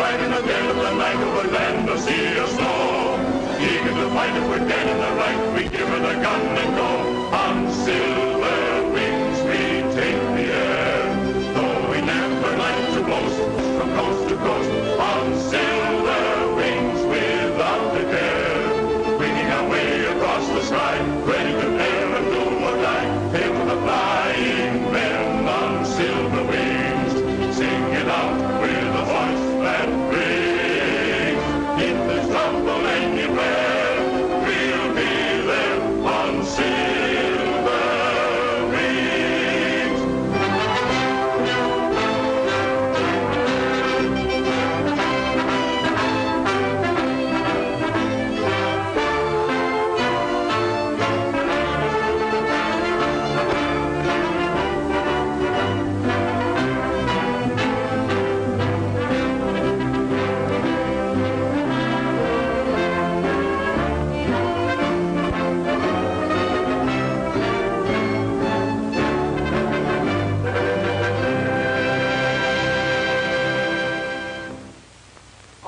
right in the dead of the night over land or sea or snow. Eager to fight if we're dead in the right, we give her the gun and go. On silver wings we take the air, though we never like to boast, from coast to coast. On silver wings without a care, winging our way across the sky, ready to dare and do or die. Hail to the flying men on silver wings, sing it out with a voice that rings. If there's trouble anywhere, we'll be there on silver wings.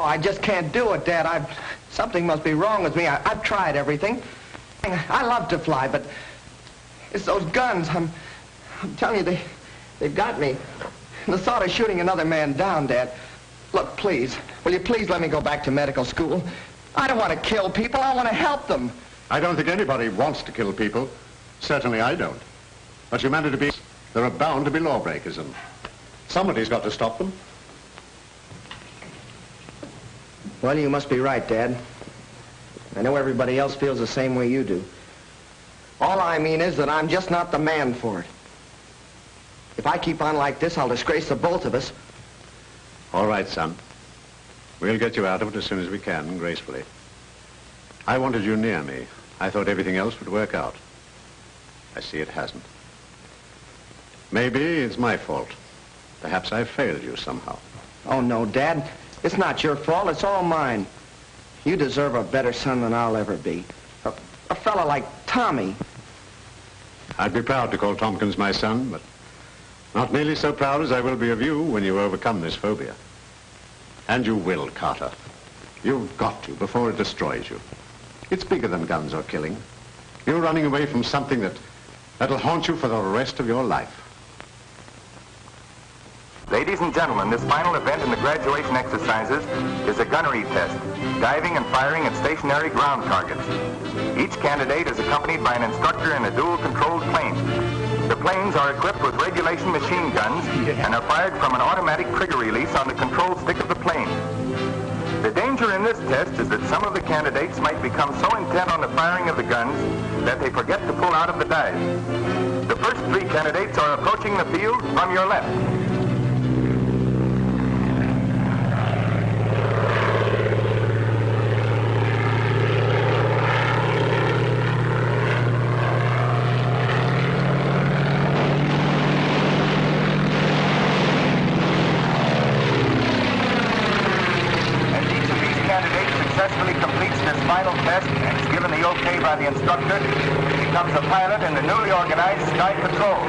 I just can't do it, Dad. Something must be wrong with me. I've tried everything. I love to fly, but it's those guns. I'm telling you, they've got me. The thought of shooting another man down, Dad. Look, please, will you please let me go back to medical school? I don't want to kill people. I want to help them. I don't think anybody wants to kill people. Certainly I don't. But humanity, there are bound to be lawbreakers, and somebody's got to stop them. Well, you must be right, Dad. I know everybody else feels the same way you do. All I mean is that I'm just not the man for it. If I keep on like this, I'll disgrace the both of us. All right, son. We'll get you out of it as soon as we can, gracefully. I wanted you near me. I thought everything else would work out. I see it hasn't. Maybe it's my fault. Perhaps I failed you somehow. Oh, no, Dad. It's not your fault. It's all mine. You deserve a better son than I'll ever be. A fella like Tommy. I'd be proud to call Tompkins my son, but not nearly so proud as I will be of you when you overcome this phobia. And you will, Carter. You've got to, before it destroys you. It's bigger than guns or killing. You're running away from something that'll haunt you for the rest of your life. Ladies and gentlemen, this final event in the graduation exercises is a gunnery test, diving and firing at stationary ground targets. Each candidate is accompanied by an instructor in a dual-controlled plane. The planes are equipped with regulation machine guns and are fired from an automatic trigger release on the control stick of the plane. The danger in this test is that some of the candidates might become so intent on the firing of the guns that they forget to pull out of the dive. The first three candidates are approaching the field from your left. The instructor becomes a pilot in the newly organized Sky Patrol.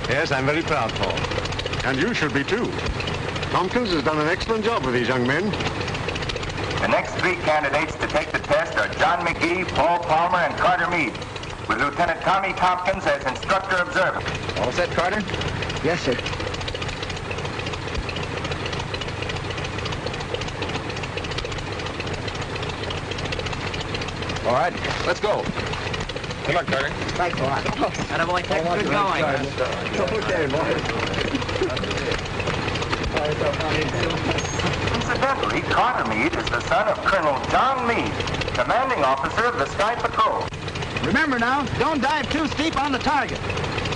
Yes, I'm very proud, Paul. And you should be, too. Tompkins has done an excellent job with these young men. The next three candidates to take the test are John McGee, Paul Palmer, and Carter Meade, with Lieutenant Tommy Tompkins as instructor observer. All set, Carter? Yes, sir. All right, let's go. Good luck, Carter. Thanks a lot. Attaboy, Tex. Good going. Okay, boys. Incidentally, Carter Meade is the son of Colonel John Meade, commanding officer of the Sky Patrol. Remember now, don't dive too steep on the target.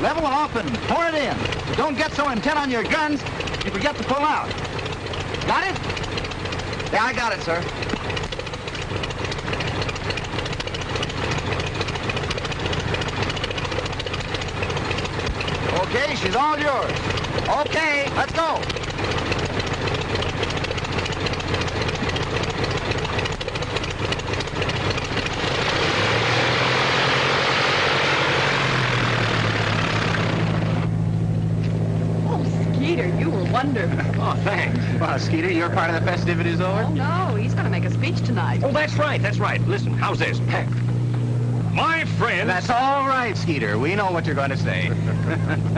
Level off and pour it in. But don't get so intent on your guns, you forget to pull out. Got it? Yeah, I got it, sir. Okay, she's all yours. Okay, let's go. Skeeter, you were wonderful. Oh, thanks. Well, Skeeter, your part of the festivity's over? Oh, no, he's going to make a speech tonight. Oh, that's right, that's right. Listen, how's this? My friend... That's all right, Skeeter. We know what you're going to say.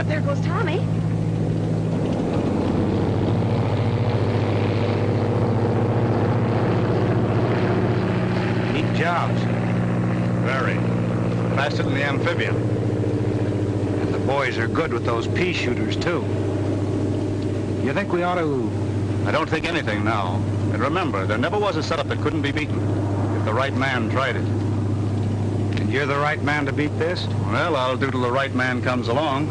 There goes Tommy. Neat jobs. Very. Faster than the amphibian. And the boys are good with those pea shooters, too. You think we ought to... I don't think anything now. And remember, there never was a setup that couldn't be beaten if the right man tried it. And you're the right man to beat this? Well, I'll do till the right man comes along.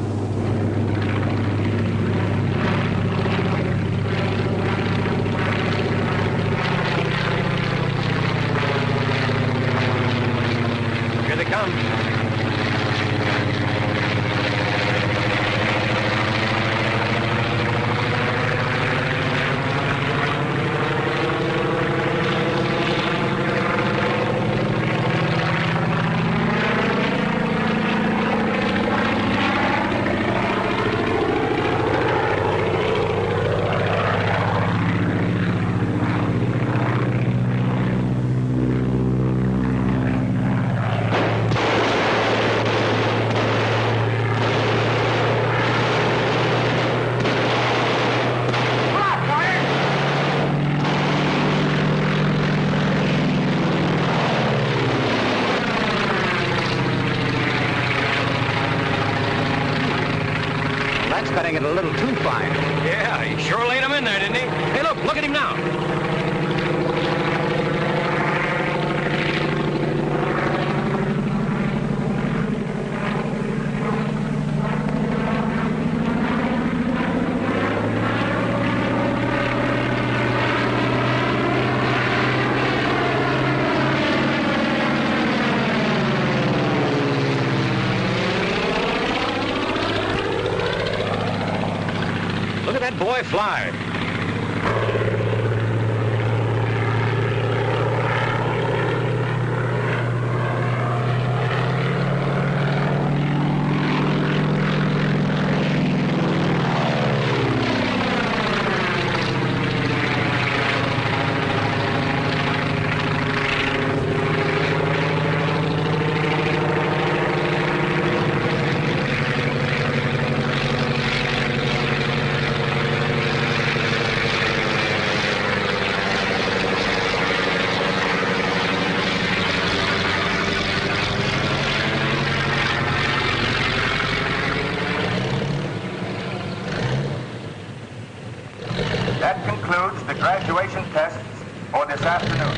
Here they come. That's cutting it a little too fine. Yeah, he sure laid him in there, didn't he? Hey, look at him now. Look at that boy fly. That concludes the graduation tests for this afternoon.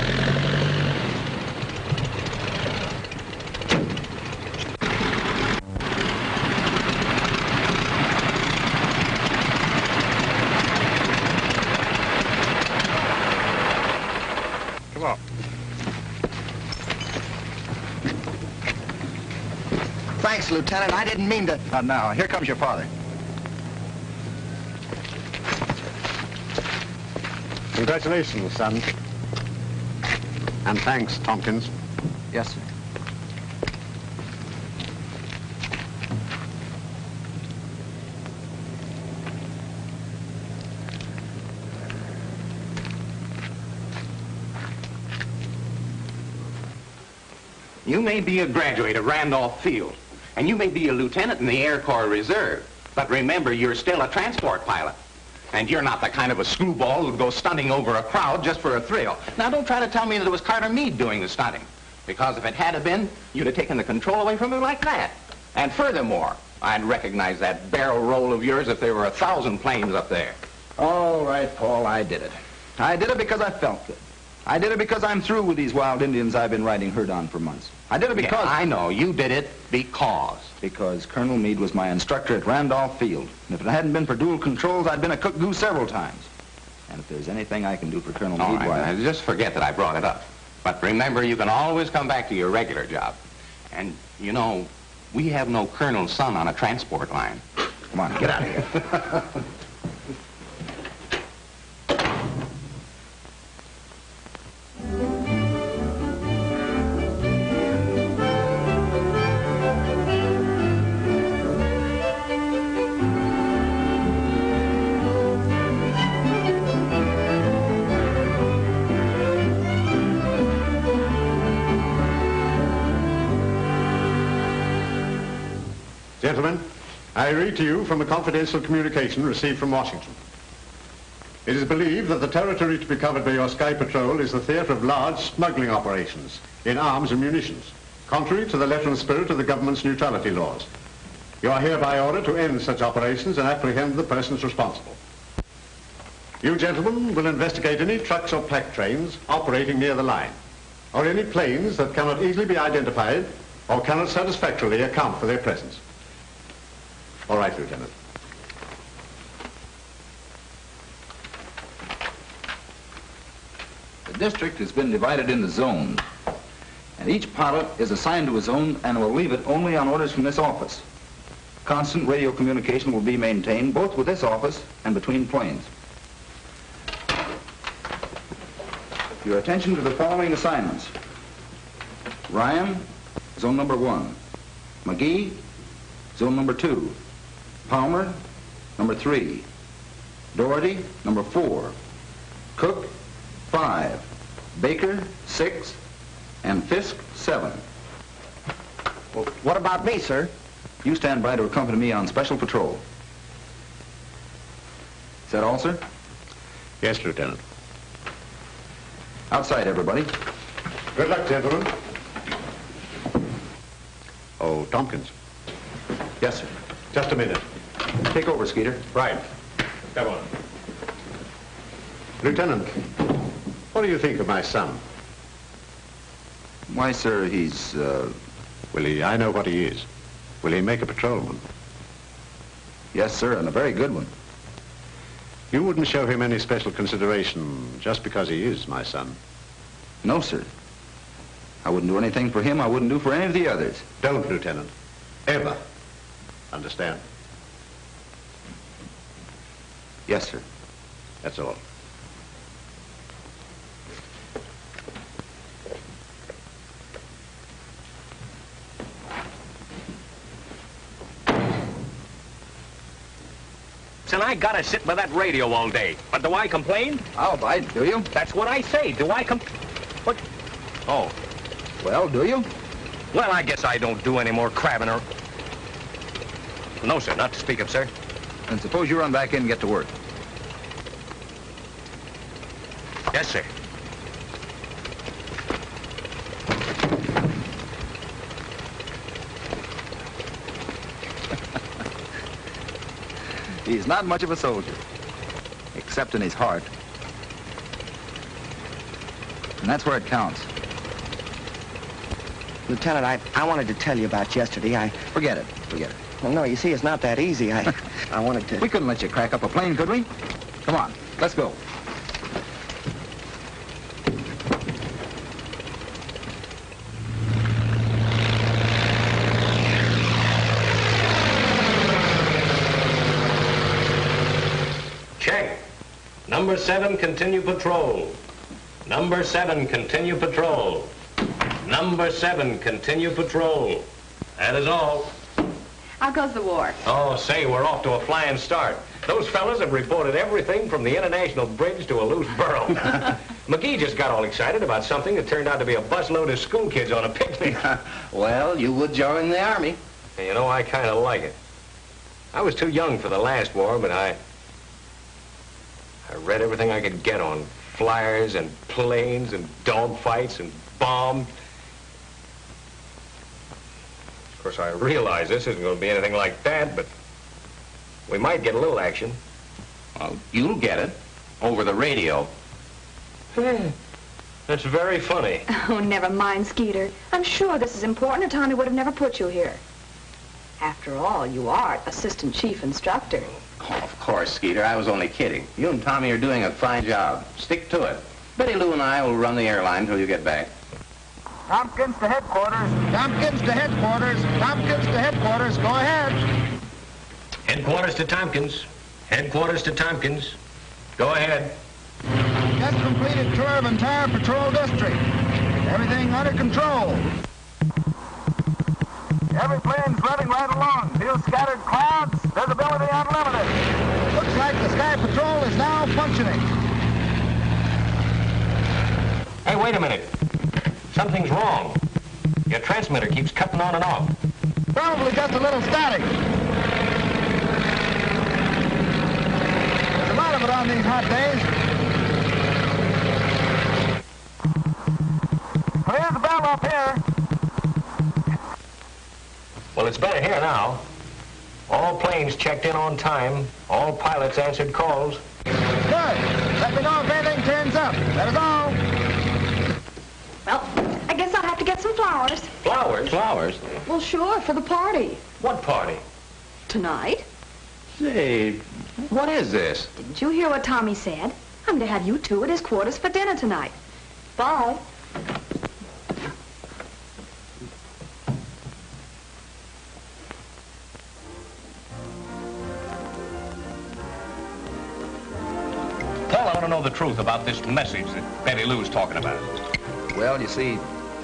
Come on. Thanks, Lieutenant. I didn't mean to... Now, here comes your father. Congratulations, son. And thanks, Tompkins. Yes, sir. You may be a graduate of Randolph Field, and you may be a lieutenant in the Air Corps Reserve, but remember, you're still a transport pilot. And you're not the kind of a screwball who'd go stunting over a crowd just for a thrill. Now, don't try to tell me that it was Carter Meade doing the stunting, because if it had been, you'd have taken the control away from him like that. And furthermore, I'd recognize that barrel roll of yours if there were 1,000 planes up there. All right, Paul, I did it. I did it because I felt good. I did it because I'm through with these wild Indians I've been riding herd on for months. I did it because... Yeah, I know. You did it because... Because Colonel Meade was my instructor at Randolph Field. And if it hadn't been for dual controls, I'd been a cook goose several times. And if there's anything I can do for Colonel All Meade, right, why... now, just forget that I brought it up. But remember, you can always come back to your regular job. And, you know, we have no colonel's son on a transport line. Come on, get out of here. Gentlemen, I read to you from a confidential communication received from Washington. It is believed that the territory to be covered by your Sky Patrol is the theater of large smuggling operations in arms and munitions, contrary to the letter and spirit of the government's neutrality laws. You are hereby ordered to end such operations and apprehend the persons responsible. You gentlemen will investigate any trucks or pack trains operating near the line, or any planes that cannot easily be identified or cannot satisfactorily account for their presence. All right, Lieutenant. The district has been divided into zones, and each pilot is assigned to a zone and will leave it only on orders from this office. Constant radio communication will be maintained both with this office and between planes. Your attention to the following assignments. Ryan, zone number 1. McGee, zone number 2. Palmer, number 3. Doherty, number 4. Cook, 5. Baker, 6. And Fisk, 7. Well, what about me, sir? You stand by to accompany me on special patrol. Is that all, sir? Yes, Lieutenant. Outside, everybody. Good luck, gentlemen. Oh, Tompkins. Yes, sir. Just a minute. Take over, Skeeter. Right. Come on. Lieutenant, what do you think of my son? Why, sir, he's, Will he? I know what he is. Will he make a patrolman? Yes, sir, and a very good one. You wouldn't show him any special consideration just because he is my son? No, sir. I wouldn't do anything for him I wouldn't do for any of the others. Don't, Lieutenant. Ever. Understand? Yes, sir. That's all. And I gotta sit by that radio all day. But do I complain? I'll bite, do you? That's what I say. Do I What? Oh. Well, do you? Well, I guess I don't do any more crabbing or... No, sir, not to speak of, sir. And suppose you run back in and get to work. Yes, sir. He's not much of a soldier, except in his heart. And that's where it counts. Lieutenant, I wanted to tell you about yesterday. Forget it. Forget it. Well, no, you see, it's not that easy. I wanted to... We couldn't let you crack up a plane, could we? Come on, let's go. Check. Number 7, continue patrol. Number 7, continue patrol. Number 7, continue patrol. That is all. How goes the war? Oh, say, we're off to a flying start. Those fellas have reported everything from the International Bridge to a loose burro. McGee just got all excited about something that turned out to be a busload of school kids on a picnic. Well, you would join the Army. And you know, I kind of like it. I was too young for the last war, but I read everything I could get on flyers and planes and dogfights and bombs. Of course, I realize this isn't going to be anything like that, but we might get a little action. Well, you'll get it. Over the radio. That's very funny. Oh, never mind, Skeeter. I'm sure this is important or Tommy would have never put you here. After all, you are assistant chief instructor. Oh, of course, Skeeter. I was only kidding. You and Tommy are doing a fine job. Stick to it. Betty Lou and I will run the airline till you get back. Tompkins to headquarters. Tompkins to headquarters. Tompkins to headquarters. Go ahead. Headquarters to Tompkins. Headquarters to Tompkins. Go ahead. Just completed tour of entire patrol district. Everything under control. Every plane's running right along. Few scattered clouds. Visibility unlimited. Looks like the Sky Patrol is now functioning. Hey, wait a minute. Something's wrong. Your transmitter keeps cutting on and off. Probably just a little static. There's a lot of it on these hot days. Clear the bell up here. Well, it's better here now. All planes checked in on time. All pilots answered calls. Good. Let me know if anything turns up. That is all. Well, I guess I'll have to get some flowers. Flowers? Flowers? Well, sure, for the party. What party? Tonight. Say, what is this? Didn't you hear what Tommy said? I'm to have you two at his quarters for dinner tonight. Bye. Paul, I want to know the truth about this message that Betty Lou's talking about. Well, you see,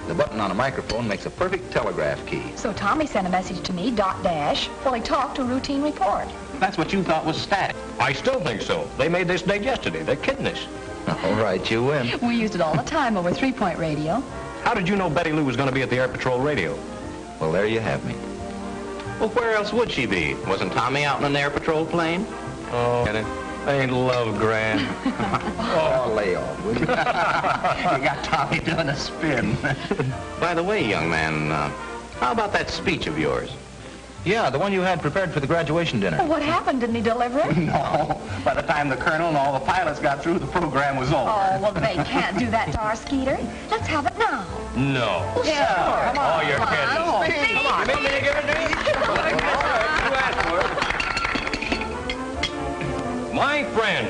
the button on a microphone makes a perfect telegraph key. So Tommy sent a message to me, dot dash, while he talked a routine report. That's what you thought was static. I still think so. They made this date yesterday. They're kidding us. All right, you win. We used it all the time over 3-point radio. How did you know Betty Lou was going to be at the Air Patrol radio? Well, there you have me. Well, where else would she be? Wasn't Tommy out in an air patrol plane? Oh, ain't love grand. Oh, lay off, will you? You got Tommy doing a spin. By the way, young man, how about that speech of yours? Yeah, the one you had prepared for the graduation dinner. Well, what happened? Didn't he deliver it? No. By the time the colonel and all the pilots got through, the program was over. Oh, well, they can't do that to our Skeeter. Let's have it now. No. Well, sure. Come on. Oh, you're kidding. Come on. Come on. You want me to give it to you? All right, you asked for it. My friend,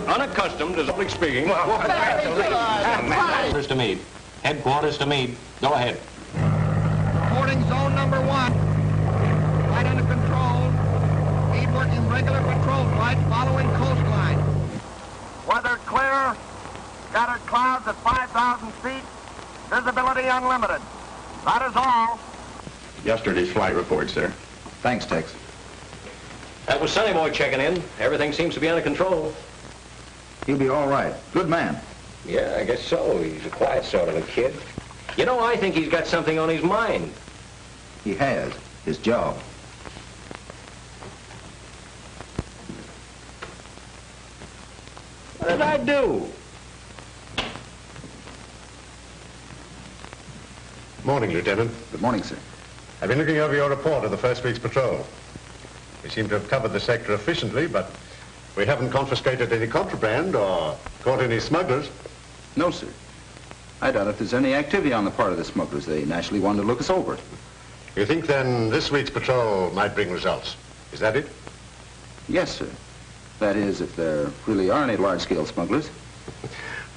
unaccustomed to public speaking. Headquarters to Meade. Headquarters to Meade. Go ahead. Reporting zone number 1. Flight under control. Speed working regular patrol flight following coastline. Weather clear. Scattered clouds at 5,000 feet. Visibility unlimited. That is all. Yesterday's flight report, sir. Thanks, Tex. That was Sonny Boy checking in. Everything seems to be under control. He'll be all right. Good man. Yeah, I guess so. He's a quiet sort of a kid. You know, I think he's got something on his mind. He has. His job. What did I do? Morning, Lieutenant. Good morning, sir. I've been looking over your report of the first week's patrol. We seem to have covered the sector efficiently, but we haven't confiscated any contraband or caught any smugglers. No, sir. I doubt if there's any activity on the part of the smugglers. They naturally wanted to look us over. You think then this week's patrol might bring results? Is that it? Yes, sir. That is, if there really are any large-scale smugglers.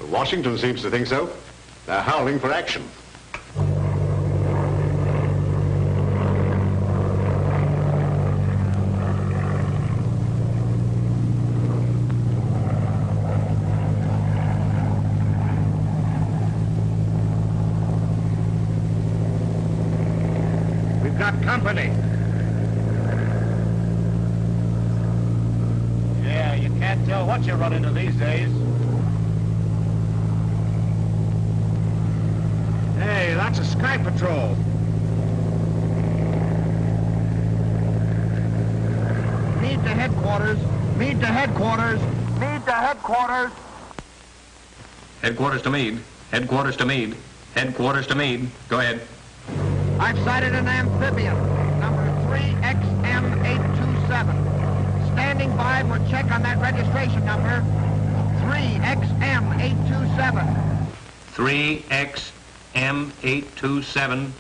Washington seems to think so. They're howling for action. We've got company. Yeah, you can't tell what you run into these days. Hey, that's a Sky Patrol. Meade to headquarters. Meade to headquarters. Meade to headquarters. Headquarters to Meade. Headquarters to Meade. Headquarters to Meade. Go ahead. I've sighted an amphibian, number 3XM827. Standing by for check on that registration number. 3XM827. 3XM827.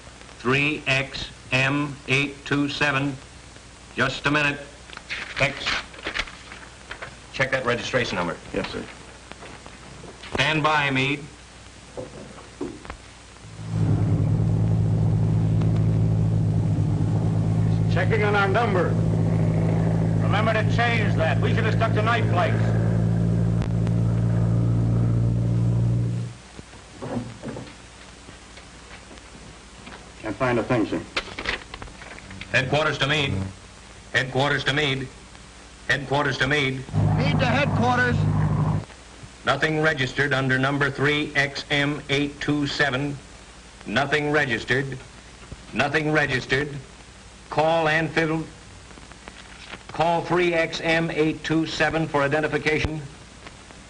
3XM 3XM827. Just a minute. X. Check that registration number. Yes, sir. Stand by, Meade. Checking on our number. Remember to change that. We should have stuck to night flights. Can't find a thing, sir. Headquarters to Meade. Headquarters to Meade. Headquarters to Meade. Meade to headquarters. Nothing registered under number 3XM827. Nothing registered. Nothing registered. Call Anfield. Call 3XM827 for identification.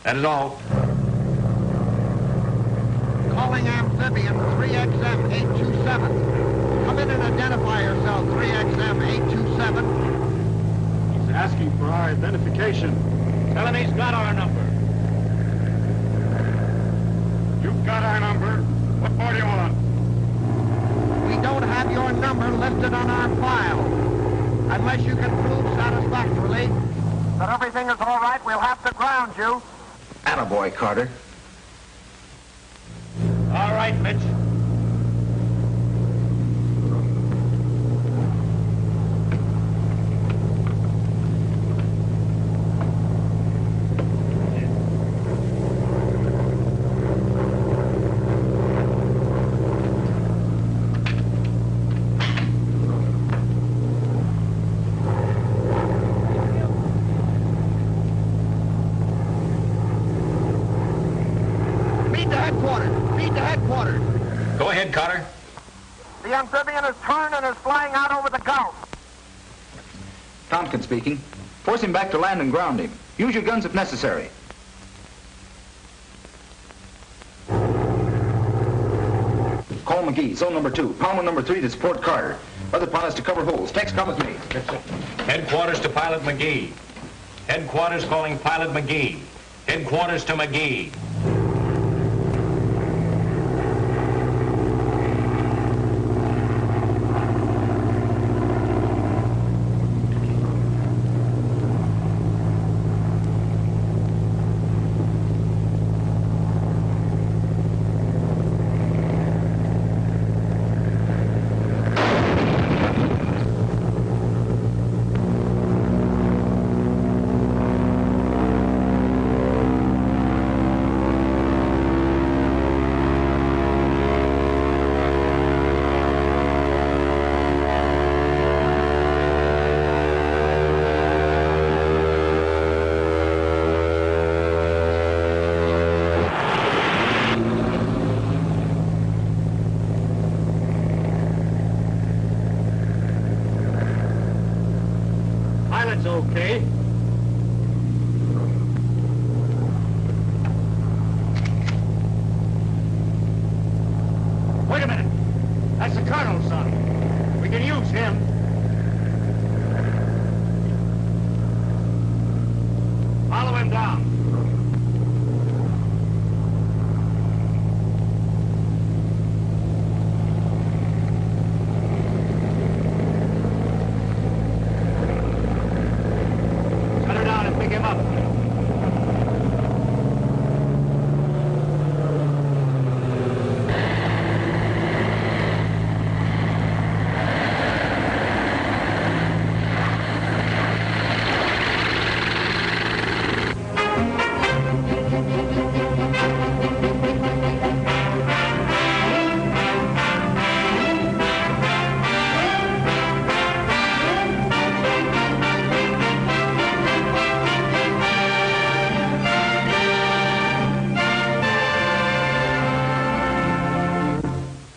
That is all. Calling amphibian 3XM827. Come in and identify yourself, 3XM827. He's asking for our identification. Tell him he's got our number. You've got our number. What more do you want? We don't have your number listed on our file. Unless you can prove satisfactorily that everything is all right, we'll have to ground you. Attaboy, Carter. All right, Mitch. Go ahead, Carter. The amphibian is turned and is flying out over the Gulf. Tompkins speaking. Force him back to land and ground him. Use your guns if necessary. Call McGee, zone number 2. Palmer number 3 to support Carter. Other pilots to cover holes. Tex, come with me. Headquarters to Pilot McGee. Headquarters calling Pilot McGee. Headquarters to McGee. Okay. Wait a minute. That's the Colonel's son. We can use him. Follow him down.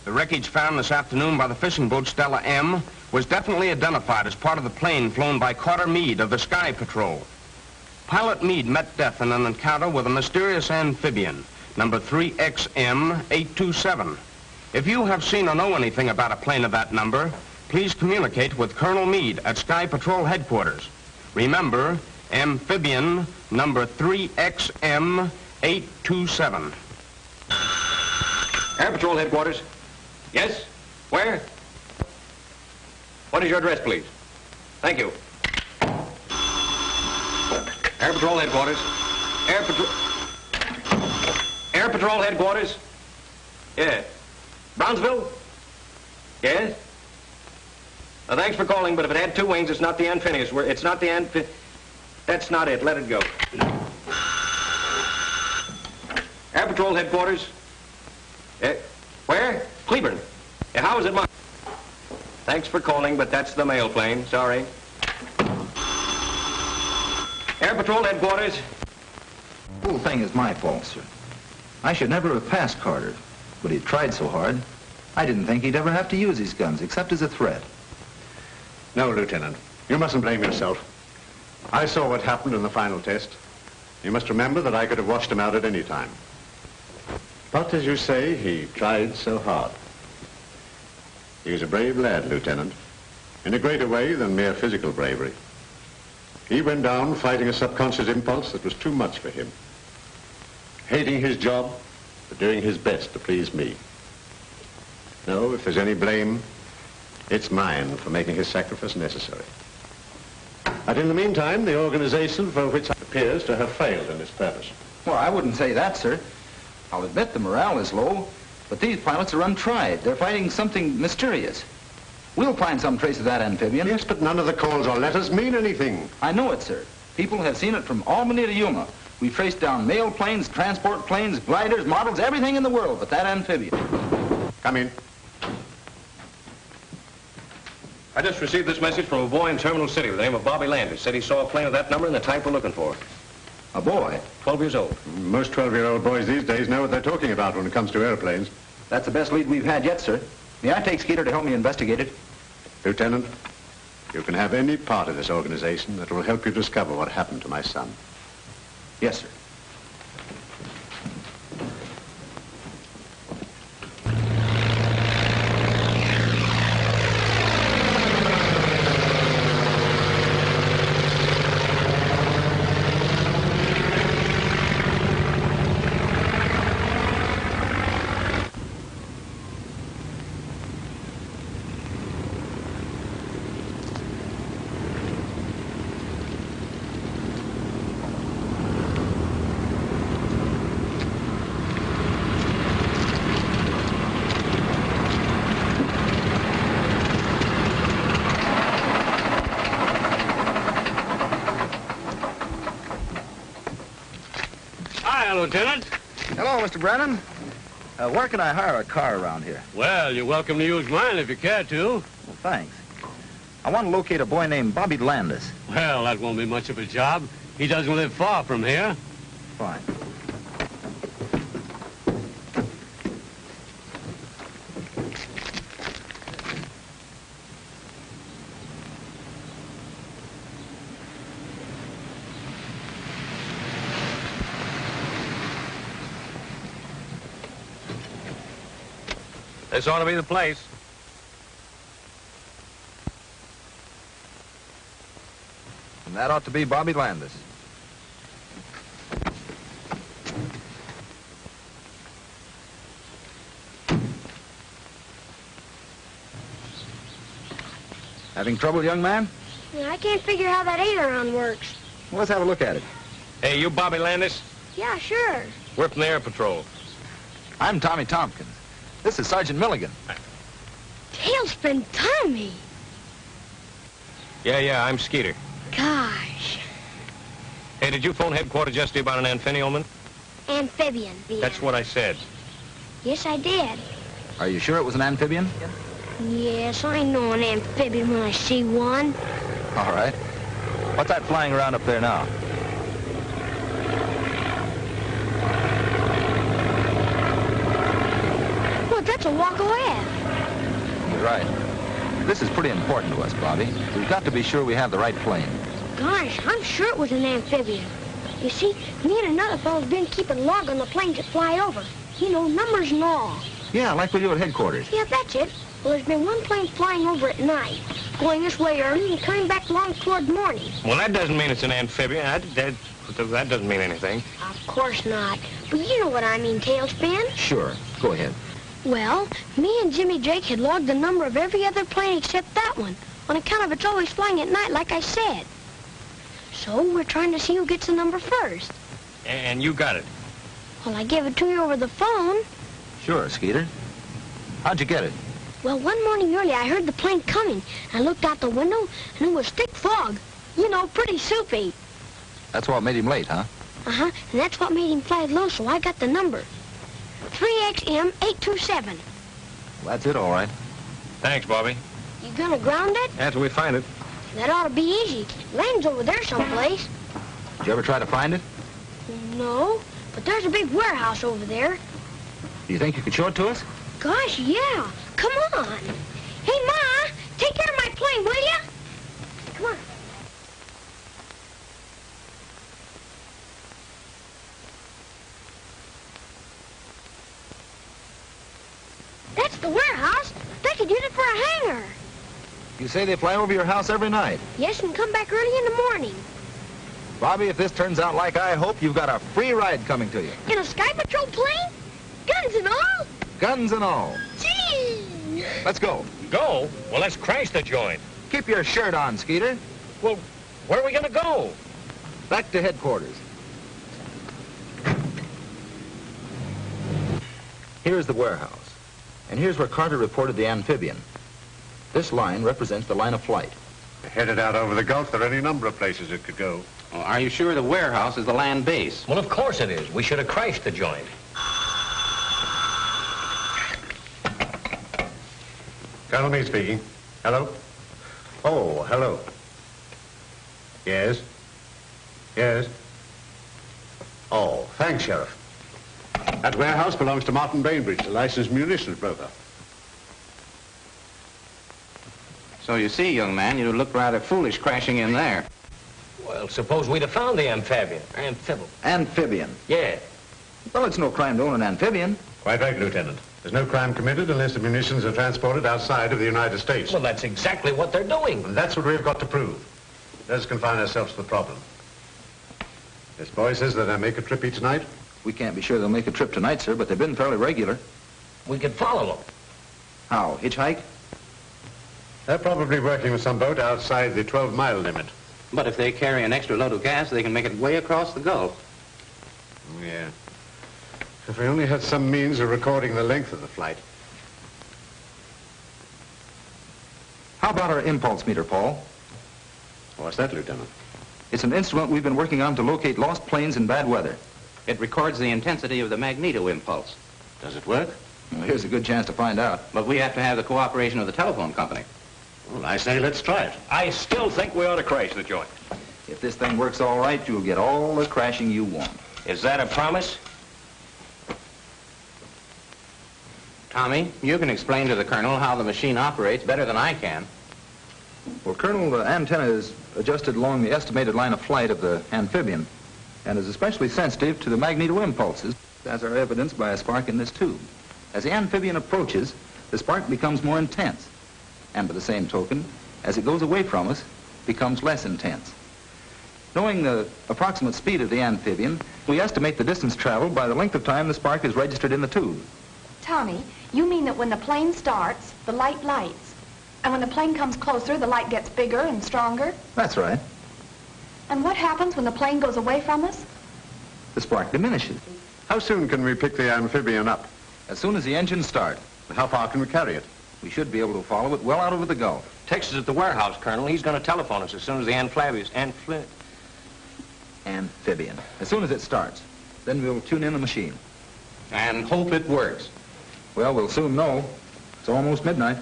The wreckage found this afternoon by the fishing boat Stella M was definitely identified as part of the plane flown by Carter Meade of the Sky Patrol. Pilot Meade met death in an encounter with a mysterious amphibian, number 3XM827. If you have seen or know anything about a plane of that number, please communicate with Colonel Meade at Sky Patrol headquarters. Remember, amphibian number 3XM827. Air Patrol headquarters. Yes? Where? What is your address, please? Thank you. Air Patrol Headquarters. Air Patrol Headquarters. Yeah. Brownsville? Yes? Thanks for calling, but if it had two wings, it's not the Amphibious. It's not the That's not it. Let it go. Air Patrol Headquarters. Where? Cleburne. How is it marked? Thanks for calling, but that's the mail plane. Sorry. Air Patrol Headquarters. The whole thing is my fault, sir. I should never have passed Carter, but he tried so hard. I didn't think he'd ever have to use his guns, except as a threat. No, Lieutenant. You mustn't blame yourself. I saw what happened in the final test. You must remember that I could have washed him out at any time. But, as you say, he tried so hard. He was a brave lad, Lieutenant, in a greater way than mere physical bravery. He went down fighting a subconscious impulse that was too much for him. Hating his job, but doing his best to please me. No, if there's any blame, it's mine for making his sacrifice necessary. But in the meantime, the organization for which it appears to have failed in its purpose. Well, I wouldn't say that, sir. I'll admit the morale is low, but these pilots are untried. They're fighting something mysterious. We'll find some trace of that amphibian. Yes, but none of the calls or letters mean anything. I know it, sir. People have seen it from Albany to Yuma. We've traced down mail planes, transport planes, gliders, models, everything in the world but that amphibian. Come in. I just received this message from a boy in Terminal City with the name of Bobby Landis. Said he saw a plane of that number and the type we're looking for. A boy? 12 years old. Most 12-year-old boys these days know what they're talking about when it comes to airplanes. That's the best lead we've had yet, sir. May I take Skeeter to help me investigate it? Lieutenant, you can have any part of this organization that will help you discover what happened to my son. Yes, sir. Lieutenant. Hello, Mr. Brennan. Where can I hire a car around here? Well, you're welcome to use mine if you care to. Well, thanks. I want to locate a boy named Bobby Landis. Well, that won't be much of a job. He doesn't live far from here. Fine. This ought to be the place. And that ought to be Bobby Landis. Having trouble, young man? Yeah, I can't figure how that aileron works. Well, let's have a look at it. Hey, you Bobby Landis? Yeah, sure. We're from the Air Patrol. I'm Tommy Tompkins. This is Sergeant Milligan. Tailspin Tommy. Yeah, I'm Skeeter. Gosh. Hey, did you phone headquarters yesterday about an amphibian? Amphibian. That's what I said. Yes, I did. Are you sure it was an amphibian? Yes, I know an amphibian when I see one. All right. What's that flying around up there now? Look, that's a walk away. You're right. This is pretty important to us, Bobby. We've got to be sure we have the right plane. Gosh, I'm sure it was an amphibian. You see, me and another fellow's been keeping log on the planes that fly over. You know, numbers and all. Yeah, like we do at headquarters. Yeah, that's it. Well, there's been one plane flying over at night, going this way early and coming back along toward morning. Well, that doesn't mean it's an amphibian. That doesn't mean anything. Of course not. But you know what I mean, Tailspin. Sure. Go ahead. Well, me and Jimmy Drake had logged the number of every other plane except that one on account of it's always flying at night, like I said. So we're trying to see who gets the number first. And you got it. Well, I gave it to you over the phone. Sure, Skeeter. How'd you get it? Well, one morning early, I heard the plane coming. I looked out the window, and it was thick fog. You know, pretty soupy. That's what made him late, huh? Uh-huh, and that's what made him fly low, so I got the number. 3XM827. Well, that's it, all right. Thanks, Bobby. You gonna ground it? After we find it. That ought to be easy. Land's over there someplace. Did you ever try to find it? No, but there's a big warehouse over there. Do you think you could show it to us? Gosh, yeah. Come on. Hey, Ma, take care of my plane, will ya? Come on. That's the warehouse. They could use it for a hangar. You say they fly over your house every night. Yes, and come back early in the morning. Bobby, if this turns out like I hope, you've got a free ride coming to you. In a Sky Patrol plane? Guns and all? Guns and all. Gee! Let's go. Go? Well, let's crash the joint. Keep your shirt on, Skeeter. Well, where are we going to go? Back to headquarters. Here's the warehouse. And here's where Carter reported the amphibian. This line represents the line of flight. Headed out over the Gulf, there are any number of places it could go. Well, are you sure the warehouse is the land base? Well, of course it is. We should have crashed the joint. Colonel Meade speaking. Hello? Oh, hello. Yes? Yes? Oh, thanks, Sheriff. That warehouse belongs to Martin Bainbridge, the licensed munitions broker. So you see, young man, you look rather foolish crashing in there. Well, suppose we'd have found the amphibian. Amphibian? Yeah. Well, it's no crime to own an amphibian. Quite right, Lieutenant. There's no crime committed unless the munitions are transported outside of the United States. Well, that's exactly what they're doing. And that's what we've got to prove. Let us confine ourselves to the problem. This boy says that I make a trip each night. We can't be sure they'll make a trip tonight, sir, but they've been fairly regular. We could follow them. How? Hitchhike? They're probably working with some boat outside the 12-mile limit. But if they carry an extra load of gas, they can make it way across the Gulf. Yeah. If we only had some means of recording the length of the flight. How about our impulse meter, Paul? What's that, Lieutenant? It's an instrument we've been working on to locate lost planes in bad weather. It records the intensity of the magneto impulse. Does it work? Well, here's a good chance to find out. But we have to have the cooperation of the telephone company. Well, I say let's try it. I still think we ought to crash the joint. If this thing works all right, you'll get all the crashing you want. Is that a promise? Tommy, you can explain to the Colonel how the machine operates better than I can. Well, Colonel, the antenna is adjusted along the estimated line of flight of the amphibian and is especially sensitive to the magneto impulses, as are evidenced by a spark in this tube. As the amphibian approaches, the spark becomes more intense, and by the same token, as it goes away from us, becomes less intense. Knowing the approximate speed of the amphibian, we estimate the distance traveled by the length of time the spark is registered in the tube. Tommy, you mean that when the plane starts, the light lights, and when the plane comes closer, the light gets bigger and stronger? That's right. And what happens when the plane goes away from us? The spark diminishes. How soon can we pick the amphibian up? As soon as the engines start. How far can we carry it? We should be able to follow it well out over the Gulf. Texas at the warehouse, Colonel. He's going to telephone us as soon as the Amphibian. As soon as it starts. Then we'll tune in the machine. And hope it works. Well, we'll soon know. It's almost midnight.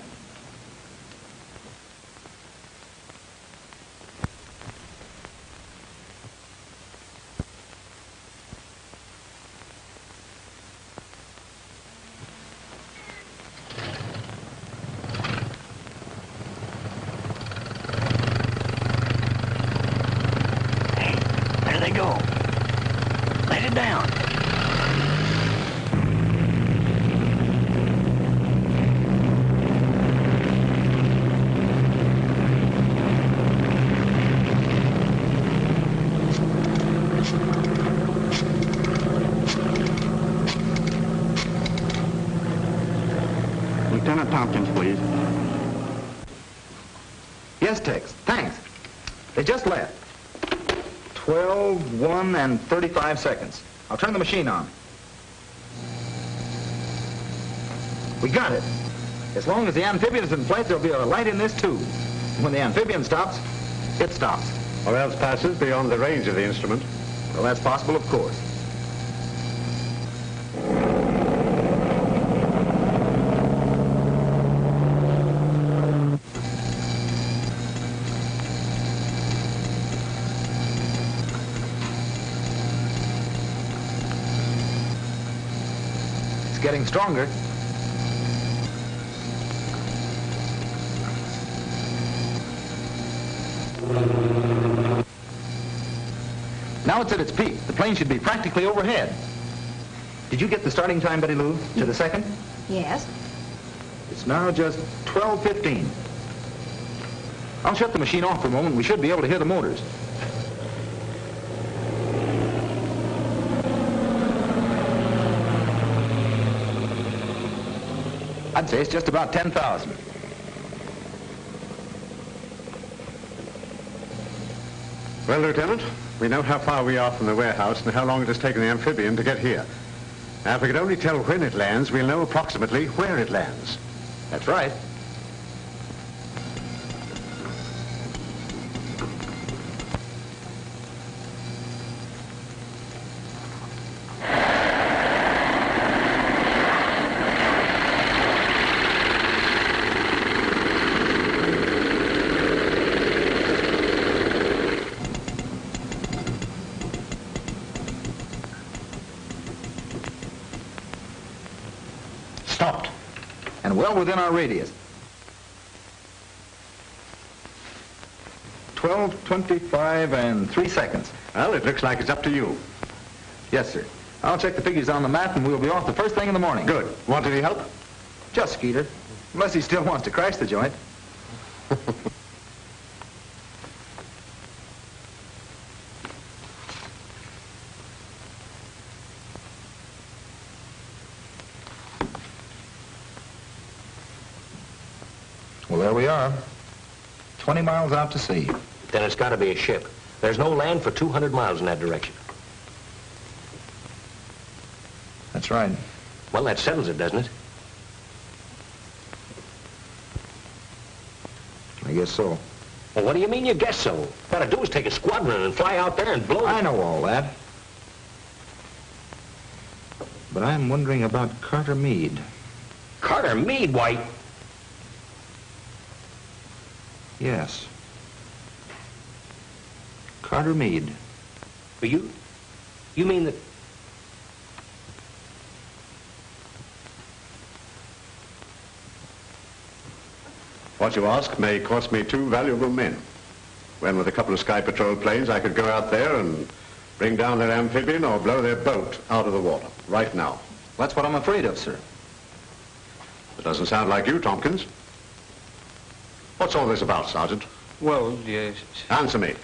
There they go. Let it down. Lieutenant Tompkins, please. Yes, Tex. Thanks. They just left. 12, 1, and 35 seconds. I'll turn the machine on. We got it. As long as the amphibian is in flight, there'll be a light in this tube. When the amphibian stops, it stops. Or else passes beyond the range of the instrument. Well, that's possible, of course. It's getting stronger. Now it's at its peak. The plane should be practically overhead. Did you get the starting time, Betty Lou, to the second? Yes. It's now just 12:15. I'll shut the machine off for a moment. We should be able to hear the motors. I'd say it's just about 10,000. Well, Lieutenant, we know how far we are from the warehouse and how long it has taken the amphibian to get here. Now, if we could only tell when it lands, we'll know approximately where it lands. That's right. Stopped. And well within our radius. 12:25 and 3 seconds. Well, it looks like it's up to you. Yes, sir. I'll check the figures on the map and we'll be off the first thing in the morning. Good. Want any help? Just Skeeter. Unless he still wants to crash the joint. Well, there we are. 20 miles out to sea. Then it's got to be a ship. There's no land for 200 miles in that direction. That's right. Well, that settles it, doesn't it? I guess so. Well, what do you mean you guess so? What to do is take a squadron and fly out there and blow it. I know all that. But I'm wondering about Carter Meade. Carter Meade, why? Yes. Carter Meade. But you mean that... What you ask may cost me 2 valuable men. When with a couple of Sky Patrol planes, I could go out there and bring down their amphibian or blow their boat out of the water, right now. That's what I'm afraid of, sir. It doesn't sound like you, Tompkins. What's all this about, Sergeant? Well, yes. Answer me.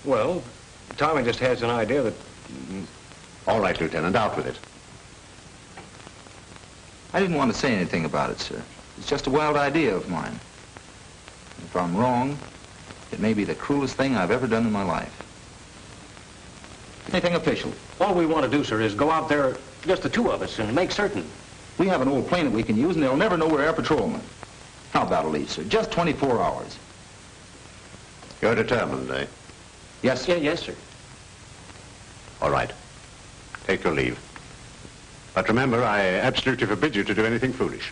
Well, Tommy just has an idea that... All right, Lieutenant, out with it. I didn't want to say anything about it, sir. It's just a wild idea of mine. If I'm wrong, it may be the cruelest thing I've ever done in my life. Anything official? All we want to do, sir, is go out there, just the two of us, and make certain. We have an old plane that we can use, and they'll never know we're air patrolmen. How about a leave, sir? Just 24 hours. You're determined, eh? Yes, sir. Yeah, yes, sir. All right. Take your leave. But remember, I absolutely forbid you to do anything foolish.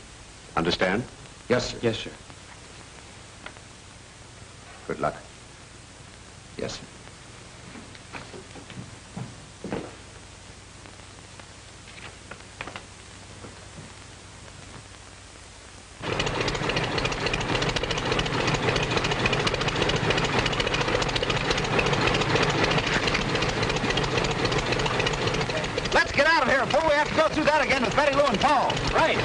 Understand? Yes, sir. Yes, sir. Good luck. Yes, sir. Let's get out of here before we have to go through that again with Betty Lou and Paul. Right.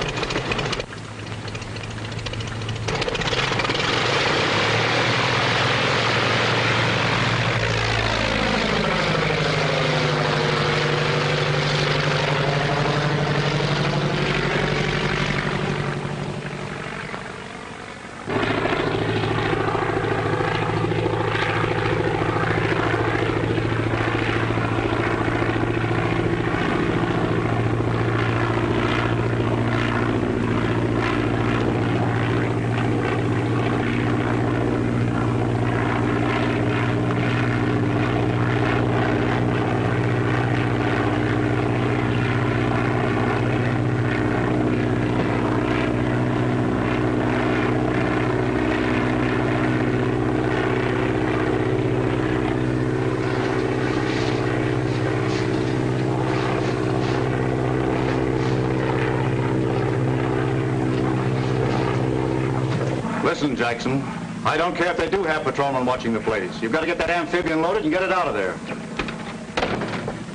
Listen, Jackson, I don't care if they do have patrolmen watching the place. You've got to get that amphibian loaded and get it out of there.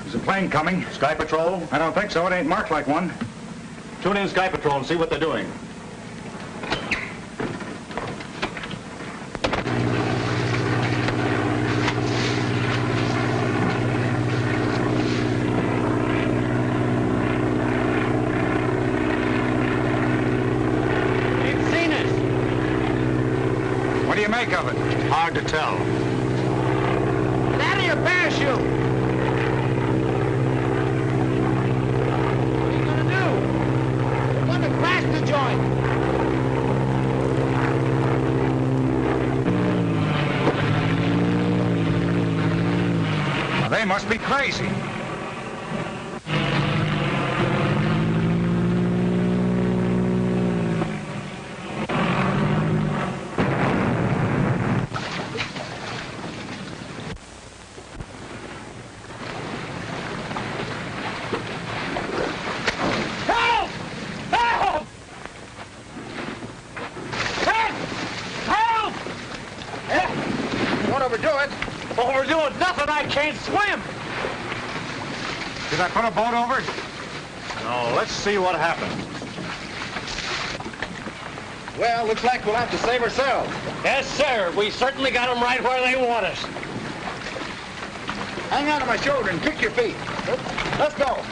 There's a plane coming. Sky Patrol? I don't think so. It ain't marked like one. Tune in Sky Patrol and see what they're doing. What do you make of it? Hard to tell. Get out of your parachute! What are you gonna do? We're gonna crash the joint! Well, they must be crazy. Overdoing nothing, I can't swim! Did I put a boat over? No, let's see what happened. Well, looks like we'll have to save ourselves. Yes, sir. We certainly got them right where they want us. Hang on to my shoulder and kick your feet. Let's go.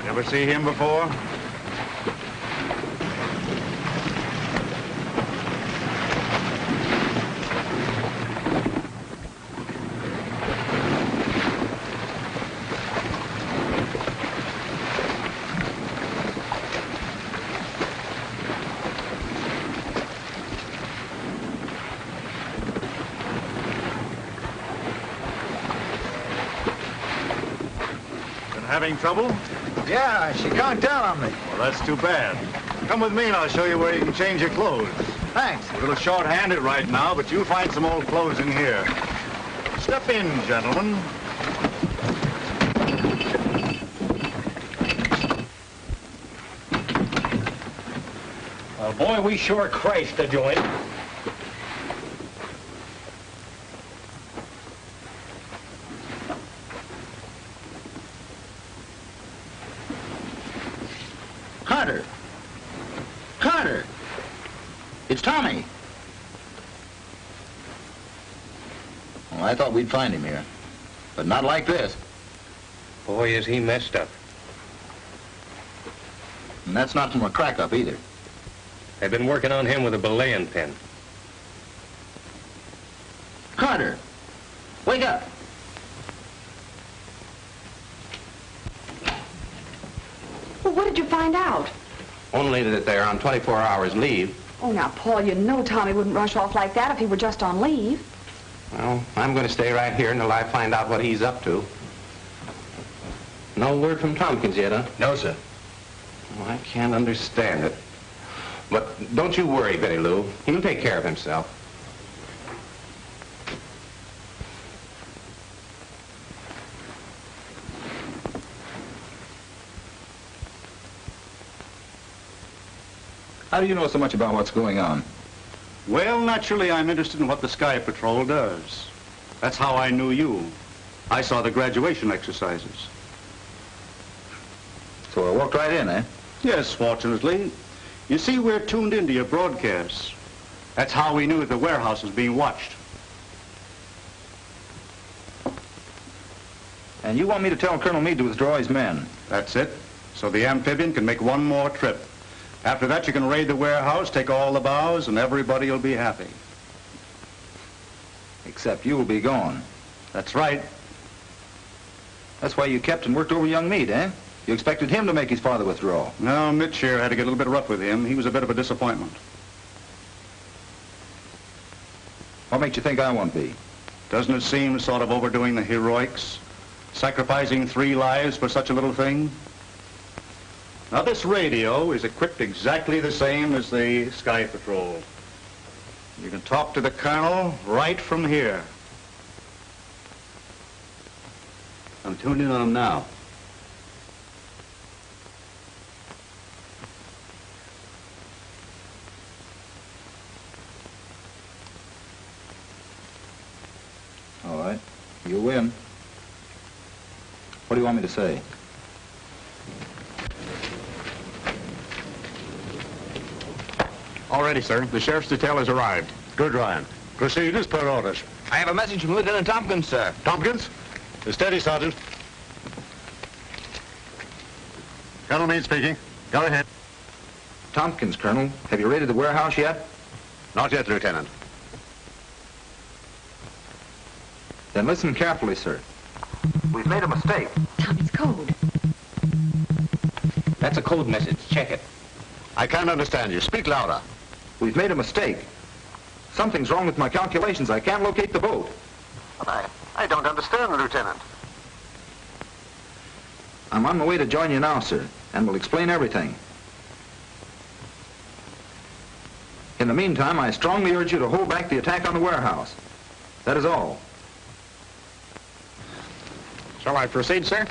Ever see him before? Been having trouble? Yeah, she conked down on me. Well, that's too bad. Come with me and I'll show you where you can change your clothes. Thanks. A little short-handed right now, but you'll find some old clothes in here. Step in, gentlemen. Well, boy, we sure crashed the joint. Carter! Carter! It's Tommy. Well, I thought we'd find him here, but not like this. Boy, is he messed up. And that's not from a crack-up either. They've been working on him with a belaying pin. Carter! Wake up! Well, what did you find out? Only that they're on 24 hours leave. Oh, now, Paul, you know Tommy wouldn't rush off like that if he were just on leave. Well, I'm going to stay right here until I find out what he's up to. No word from Tompkins yet, huh? No, sir. Well, I can't understand it. But don't you worry, Betty Lou. He'll take care of himself. How do you know so much about what's going on? Well, naturally, I'm interested in what the Sky Patrol does. That's how I knew you. I saw the graduation exercises. So I walked right in, eh? Yes, fortunately. You see, we're tuned into your broadcasts. That's how we knew that the warehouse was being watched. And you want me to tell Colonel Meade to withdraw his men? That's it. So the amphibian can make one more trip. After that, you can raid the warehouse, take all the bows, and everybody will be happy. Except you'll be gone. That's right. That's why you kept and worked over young Meade, eh? You expected him to make his father withdraw. No, Mitch here had to get a little bit rough with him. He was a bit of a disappointment. What makes you think I won't be? Doesn't it seem sort of overdoing the heroics? Sacrificing 3 lives for such a little thing? Now, this radio is equipped exactly the same as the Sky Patrol. You can talk to the Colonel right from here. I'm tuned in on him now. All right. You win. What do you want me to say? All ready, sir. The sheriff's detail has arrived. Good, Ryan. Proceed as per orders. I have a message from Lieutenant Tompkins, sir. Tompkins? Steady, Sergeant. Colonel Meade speaking. Go ahead. Tompkins, Colonel. Have you raided the warehouse yet? Not yet, Lieutenant. Then listen carefully, sir. We've made a mistake. Tommy's code. That's a code message. Check it. I can't understand you. Speak louder. We've made a mistake. Something's wrong with my calculations. I can't locate the boat. I don't understand, Lieutenant. I'm on my way to join you now, sir, and will explain everything. In the meantime, I strongly urge you to hold back the attack on the warehouse. That is all. Shall I proceed, sir?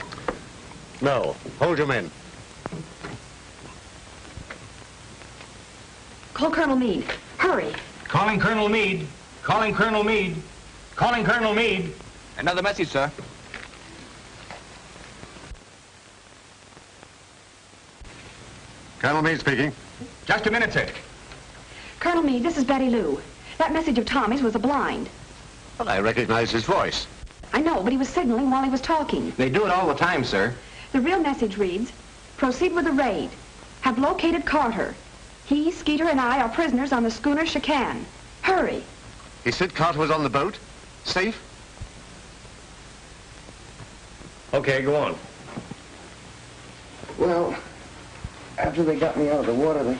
No. Hold your men. Call Colonel Meade. Hurry. Calling Colonel Meade. Calling Colonel Meade. Calling Colonel Meade. Another message, sir. Colonel Meade speaking. Just a minute, sir. Colonel Meade, this is Betty Lou. That message of Tommy's was a blind. Well, I recognize his voice. I know, but he was signaling while he was talking. They do it all the time, sir. The real message reads, proceed with the raid. Have located Carter. He, Skeeter, and I are prisoners on the schooner Chicane. Hurry. He said Carter was on the boat? Safe? Okay, go on. Well, after they got me out of the water, they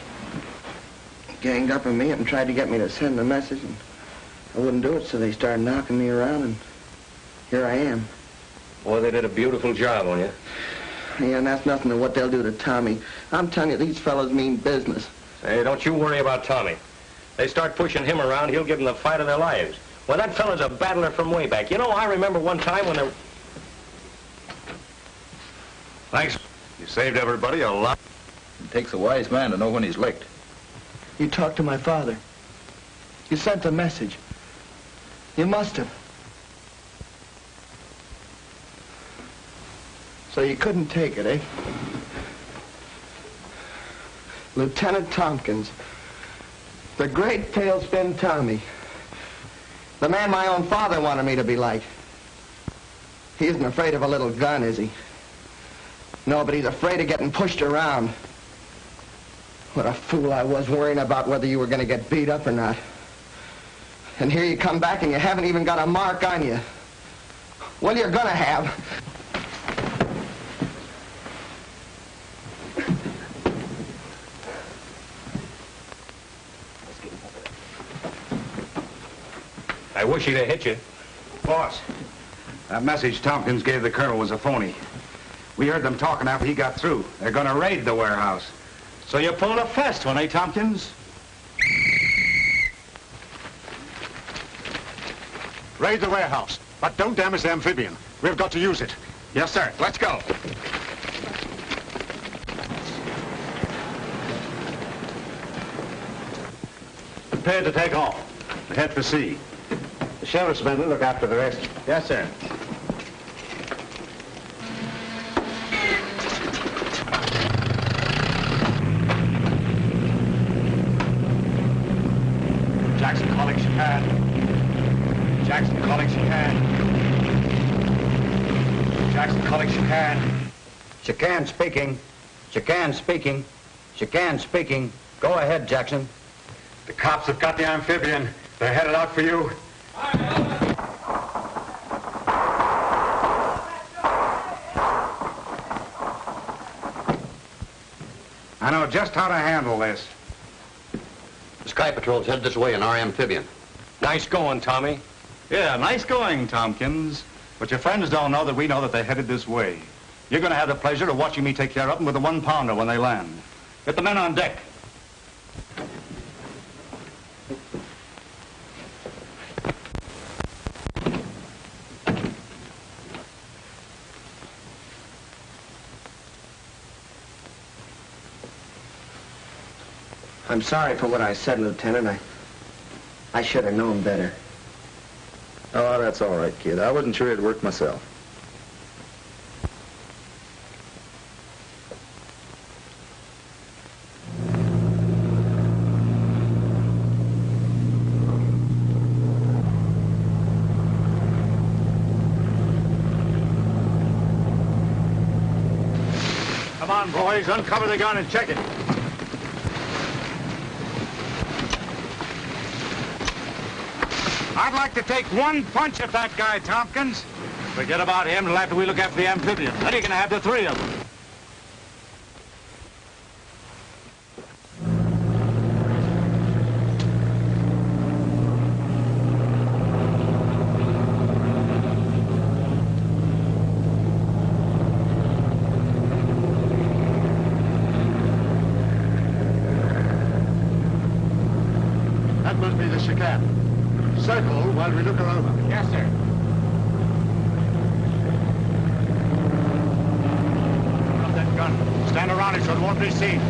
ganged up on me and tried to get me to send the message, and I wouldn't do it, so they started knocking me around, and here I am. Boy, they did a beautiful job on you. Yeah, and that's nothing to what they'll do to Tommy. I'm telling you, these fellows mean business. Hey, don't you worry about Tommy. They start pushing him around, he'll give them the fight of their lives. Well, that fella's a battler from way back. You know, I remember one time when there... Thanks. You saved everybody a lot. It takes a wise man to know when he's licked. You talked to my father. You sent a message. You must have. So you couldn't take it, eh? Lieutenant Tompkins. The great tailspin Tommy. The man my own father wanted me to be like. He isn't afraid of a little gun, is he? No, but he's afraid of getting pushed around. What a fool I was worrying about whether you were going to get beat up or not. And here you come back and you haven't even got a mark on you. Well, you're going to have. I wish he'd have hit you. Boss, that message Tompkins gave the Colonel was a phony. We heard them talking after he got through. They're going to raid the warehouse. So you pulled a fast one, eh, Tompkins? Raid the warehouse, but don't damage the amphibian. We've got to use it. Yes, sir. Let's go. Prepare to take off. We head for sea. The sheriff's men will look after the rest. Yes, sir. Jackson calling Chicane. Jackson calling Chicane. Jackson calling Chicane. Chicane speaking. Chicane speaking. Chicane speaking. Go ahead, Jackson. The cops have got the amphibian. They're headed out for you. I know just how to handle this. The Sky Patrol's headed this way in our amphibian. Nice going, Tommy. Yeah, nice going, Tompkins. But your friends don't know that we know that they're headed this way. You're going to have the pleasure of watching me take care of them with a 1-pounder when they land. Get the men on deck. I'm sorry for what I said, Lieutenant. I should have known better. Oh, that's all right, kid. I wasn't sure it'd work myself. Come on, boys. Uncover the gun and check it. I'd like to take one punch at that guy, Tompkins. Forget about him until after we look after the amphibian. Then you're going to have the 3 of them. That must be the chicane. Circle while we look her over. Yes, sir. Drop that gun. Stand around it so it won't be seen.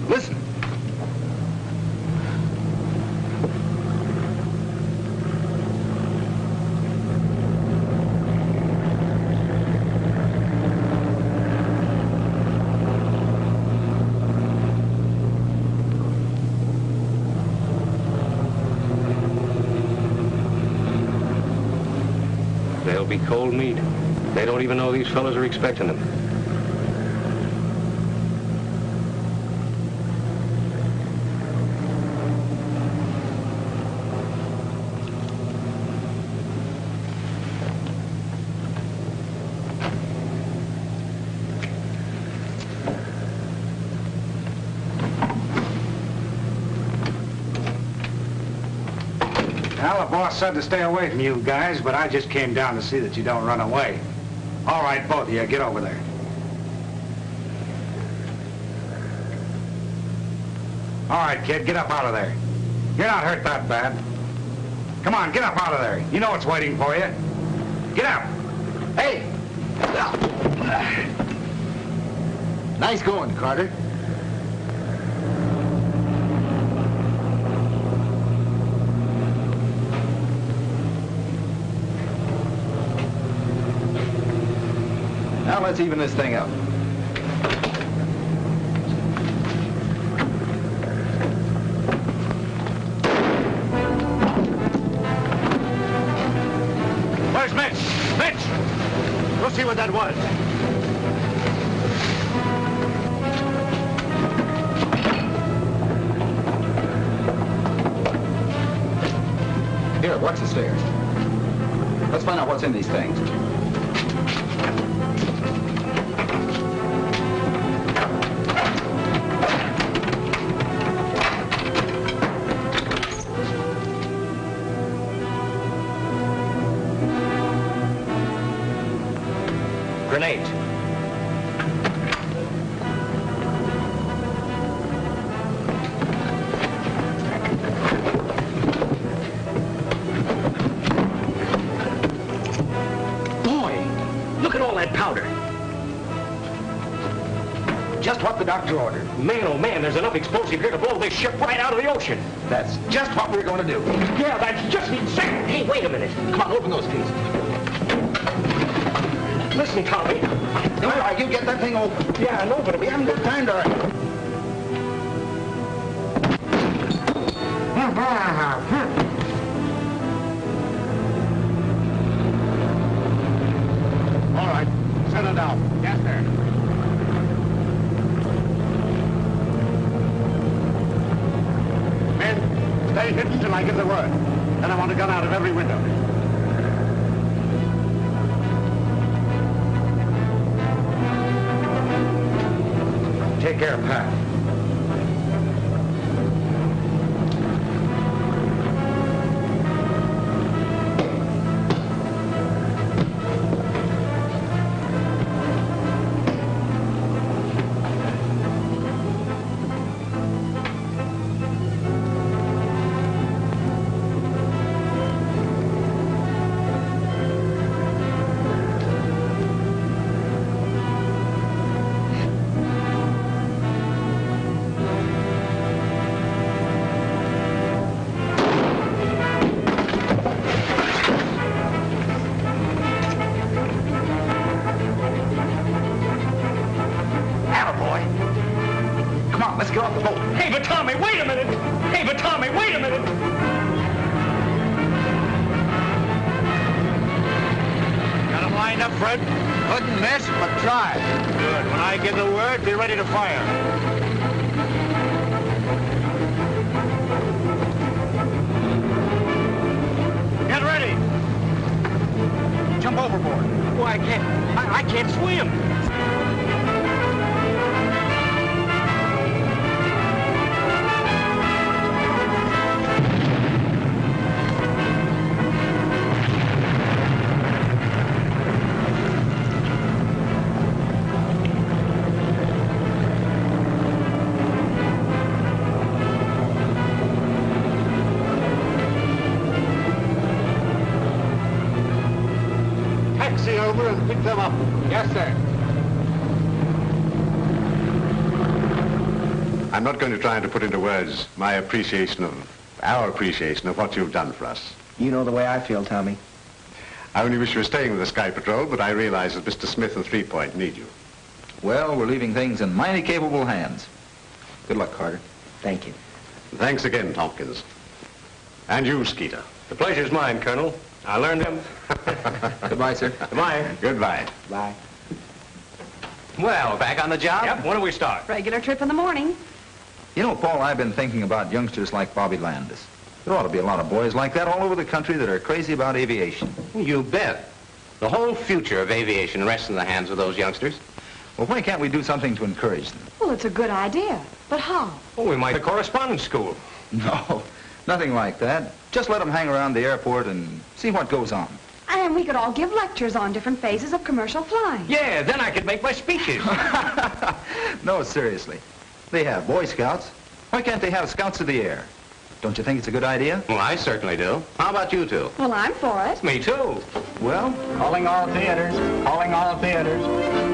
Listen. They'll be cold meat. They don't even know these fellows are expecting them. Well, the boss said to stay away from you guys, but I just came down to see that you don't run away. All right, both of you, get over there. All right, kid, get up out of there. You're not hurt that bad. Come on, get up out of there. You know what's waiting for you. Get up. Hey! Nice going, Carter. Now let's even this thing up. Where's Mitch? Mitch! Go see what that was. Here, watch the stairs. Let's find out what's in these things. Grenades. Boy, look at all that powder. Just what the doctor ordered. Man, oh man, there's enough explosive here to blow this ship right out of the ocean. That's just what we're going to do. Yeah, that's just insane. Hey, wait a minute. Come on, open those keys. Listen, Tommy. All right, you get that thing open. Yeah, I know, but We haven't got time to... All right, settle down. Yes, sir. Men, stay hidden till I give the word. Then I want a gun out of every window. Take care, Pat. let's get off the boat. Hey, but Tommy, wait a minute! Hey, but Tommy, wait a minute! Got him lined up, Fred? Couldn't miss, but try. Good. When I give the word, be ready to fire. Get ready. Jump overboard. Well, I can't swim. Taxi over and pick them up. Yes, sir. I'm not going to try to put into words our appreciation of what you've done for us. You know the way I feel, Tommy. I only wish you were staying with the Sky Patrol, but I realize that Mr. Smith and 3 Point need you. Well, we're leaving things in mighty capable hands. Good luck, Carter. Thank you. Thanks again, Tompkins. And you, Skeeter. The pleasure's mine, Colonel. I learned him. Goodbye, sir. Goodbye. Goodbye. Bye. Well, back on the job? Yep, when do we start? Regular trip in the morning. You know, Paul, I've been thinking about youngsters like Bobby Landis. There ought to be a lot of boys like that all over the country that are crazy about aviation. You bet. The whole future of aviation rests in the hands of those youngsters. Well, why can't we do something to encourage them? Well, it's a good idea. But how? Well, we might have a correspondence school. No, nothing like that. Just let them hang around the airport and see what goes on. And we could all give lectures on different phases of commercial flying. Yeah, then I could make my speeches. No, seriously. They have Boy Scouts. Why can't they have Scouts of the Air? Don't you think it's a good idea? Well, I certainly do. How about you two? Well, I'm for it. Me too. Well, Calling all theaters. Calling all theaters.